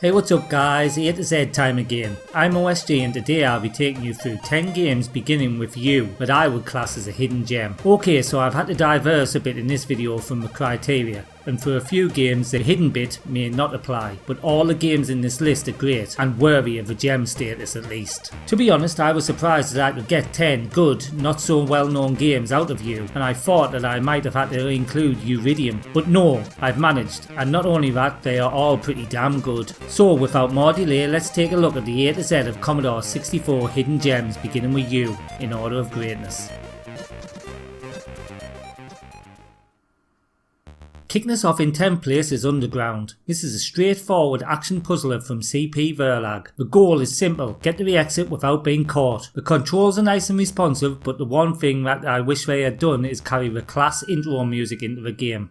Hey, what's up guys, A-Z time again. I'm OSG and today I'll be taking you through 10 games beginning with U that I would class as a hidden gem. Okay, so I've had to diverse a bit in this video from the criteria, and for a few games the hidden bit may not apply, but all the games in this list are great and worthy of a gem status at least. To be honest, I was surprised that I could get 10 good, not so well known games out of U, and I thought that I might have had to include Uridium, but no, I've managed, and not only that, they are all pretty damn good. So without more delay, let's take a look at the A-Z of Commodore 64 hidden gems beginning with U in order of greatness. Kicking us off in 10th place is Underwurlde. This is a straightforward action puzzler from CP Verlag. The goal is simple, get to the exit without being caught. The controls are nice and responsive, but the one thing that I wish they had done is carry the class intro music into the game.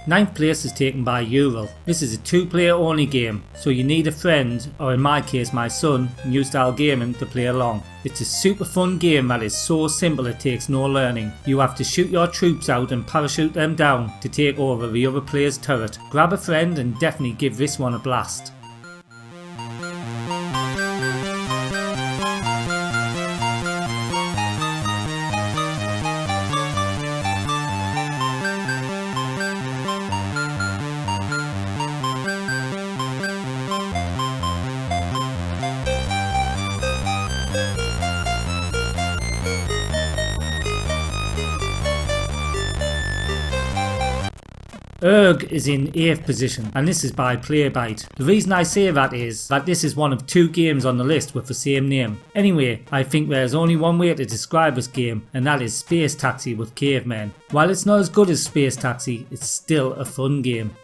Ninth place is taken by Ural. This is a 2-player only game, so you need a friend, or in my case my son, New Style Gaming, to play along. It's a super fun game that is so simple it takes no learning. You have to shoot your troops out and parachute them down to take over the other player's turret. Grab a friend and definitely give this one a blast. Urg is in 8th position, and this is by Playbyte. The reason I say that is that this is one of 2 games on the list with the same name. Anyway, I think there's only one way to describe this game, and that is Space Taxi with cavemen. While it's not as good as Space Taxi, it's still a fun game.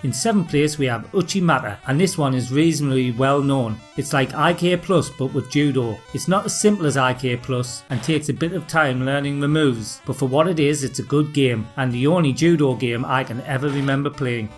In 7th place we have Uchi Mata, and this one is reasonably well known. It's like IK Plus but with judo. It's not as simple as IK Plus and takes a bit of time learning the moves, but for what it is, it's a good game and the only judo game I can ever remember playing.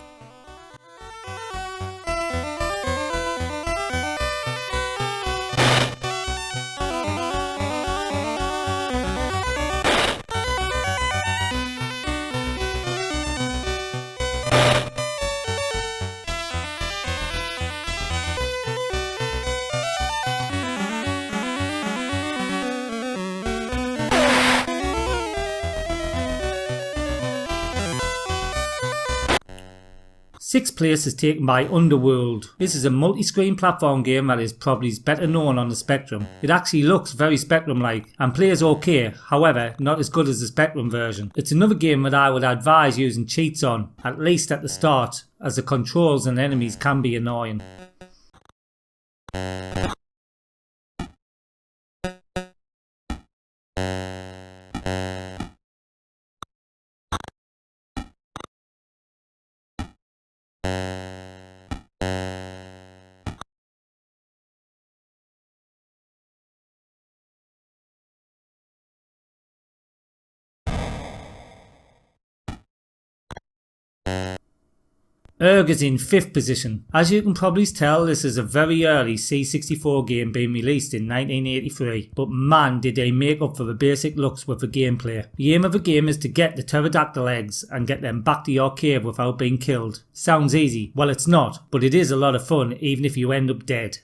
Sixth place is taken by Underwurlde. This is a multi-screen platform game that is probably better known on the Spectrum. It actually looks very Spectrum-like and plays okay, however not as good as the Spectrum version. It's another game that I would advise using cheats on, at least at the start, as the controls and enemies can be annoying. Urg is in 5th position. As you can probably tell, this is a very early C64 game being released in 1983, but man did they make up for the basic looks with the gameplay. The aim of the game is to get the pterodactyl eggs and get them back to your cave without being killed. Sounds easy. Well, it's not, but it is a lot of fun even if you end up dead.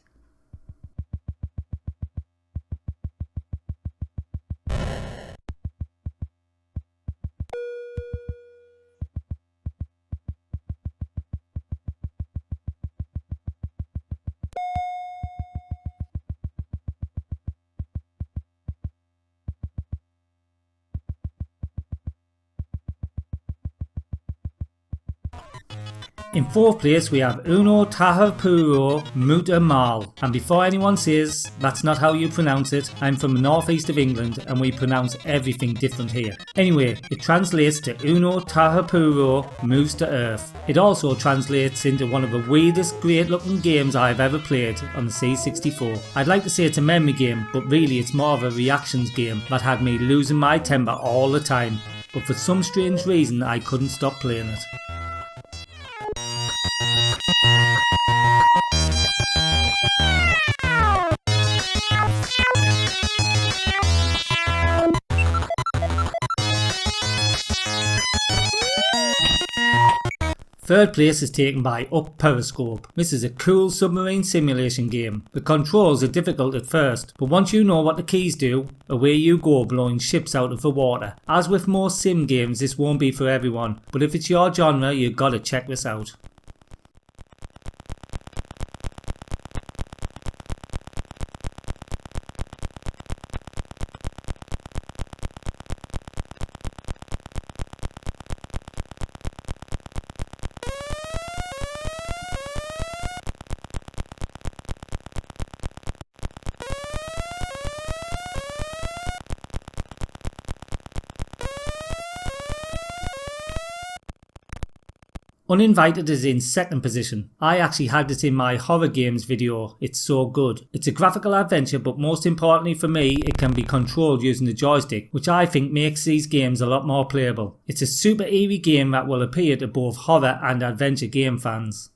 In 4th place we have Uuno, Turhapuro, Muuttaa, Maalle. And before anyone says that's not how you pronounce it, I'm from the northeast of England and we pronounce everything different here. Anyway, it translates to Uuno, Turhapuro moves to Earth. It also translates into one of the weirdest great looking games I've ever played on the C64. I'd like to say it's a memory game, but really it's more of a reactions game that had me losing my temper all the time. But for some strange reason I couldn't stop playing it. Third place is taken by Periscope. This is a cool submarine simulation game. The controls are difficult at first, but once you know what the keys do, away you go blowing ships out of the water. As with most sim games, this won't be for everyone, but if it's your genre, you've got to check this out. Uninvited is in 2nd position. I actually had it in my horror games video, it's so good. It's a graphical adventure, but most importantly for me, it can be controlled using the joystick, which I think makes these games a lot more playable. It's a super eerie game that will appeal to both horror and adventure game fans.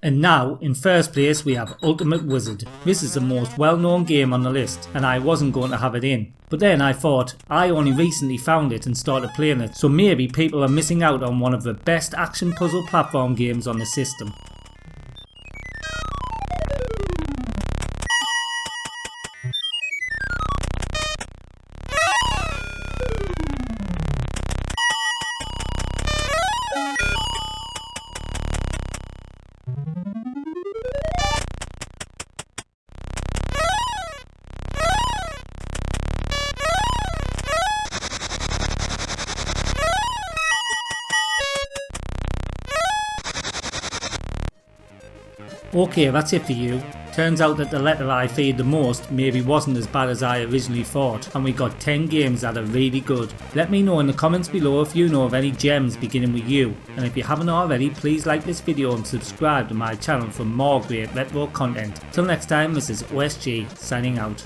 And now, in 1st place we have Ultimate Wizard. This is the most well known game on the list and I wasn't going to have it in. But then I thought, I only recently found it and started playing it, so maybe people are missing out on one of the best action puzzle platform games on the system. Okay, that's it for you. Turns out that the letter I feared the most maybe wasn't as bad as I originally thought, and we got 10 games that are really good. Let me know in the comments below if you know of any gems beginning with U, and if you haven't already, please like this video and subscribe to my channel for more great retro content. Till next time, this is OSG signing out.